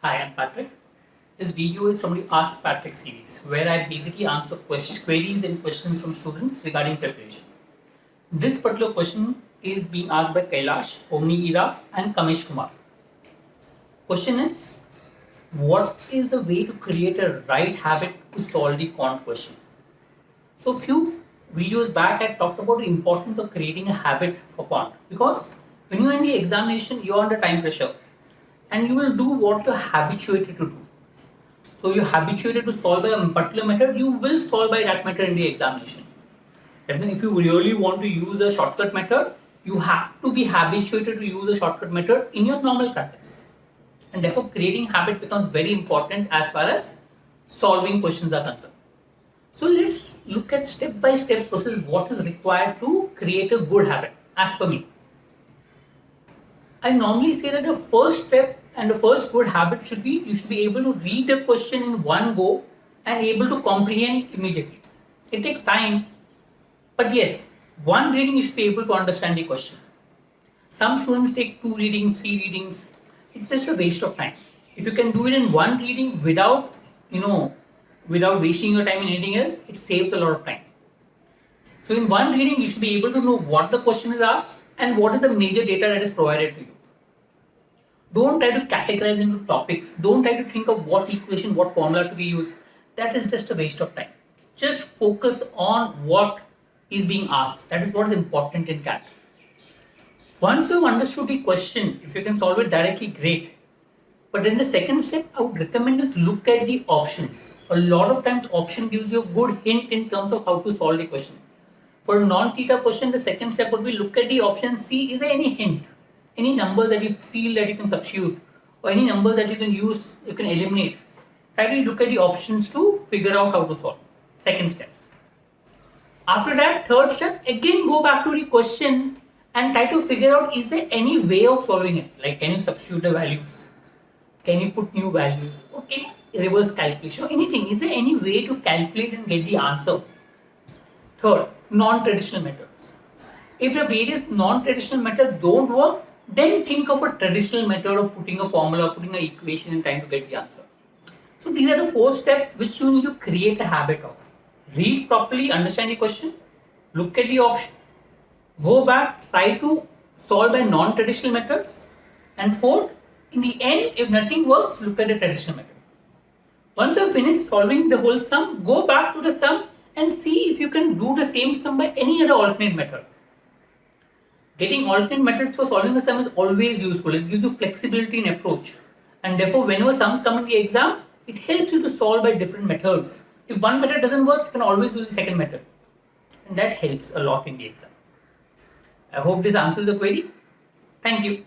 Hi, I'm Patrick. This video is from the Ask Patrick series, where I basically answer queries and questions from students regarding preparation. This particular question is being asked by Kailash, Omni Ira, and Kamesh Kumar. Question is, what is the way to create a right habit to solve the quant question? So, a few videos back, I talked about the importance of creating a habit for quant because when you're in the examination, you're under time pressure and you will do what you're habituated to do. So you're habituated to solve by a particular method, you will solve by that method in the examination. That means if you really want to use a shortcut method, you have to be habituated to use a shortcut method in your normal practice. And therefore creating habit becomes very important as far as solving questions are concerned. So let's look at step-by-step process what is required to create a good habit as per me. I normally say that the first step and the first good habit should be you should be able to read the question in one go and able to comprehend immediately. It takes time, but yes, one reading you should be able to understand the question. Some students take 2 readings, 3 readings. It's just a waste of time. If you can do it in one reading without wasting your time in anything else, it saves a lot of time. So in one reading, you should be able to know what the question is asked and what is the major data that is provided to you. Don't try to categorize into topics. Don't try to think of what equation, what formula to be used. That is just a waste of time. Just focus on what is being asked. That is what is important in CAT. Once you've understood the question, if you can solve it directly, great. But then the second step I would recommend is look at the options. A lot of times option gives you a good hint in terms of how to solve the question. For a non-theta question, the second step would be look at the option, see is there any hint, any numbers that you feel that you can substitute or any numbers that you can use, you can eliminate. Try to look at the options to figure out how to solve. Second step. After that, third step, again go back to the question and try to figure out is there any way of solving it. Like can you substitute the values? Can you put new values? Or can you reverse calculation or anything? Is there any way to calculate and get the answer? Third, non-traditional methods. If the various non-traditional methods don't work, then think of a traditional method of putting a formula, putting an equation and trying to get the answer. So these are the 4 steps which you need to create a habit of. Read properly, understand the question, look at the option, go back, try to solve by non-traditional methods, and 4th, in the end, if nothing works, look at the traditional method. Once you finish solving the whole sum, go back to the sum and see if you can do the same sum by any other alternate method. Getting alternate methods for solving a sum is always useful. It gives you flexibility in approach. And therefore, whenever sums come in the exam, it helps you to solve by different methods. If one method doesn't work, you can always use the second method. And that helps a lot in the exam. I hope this answers the query. Thank you.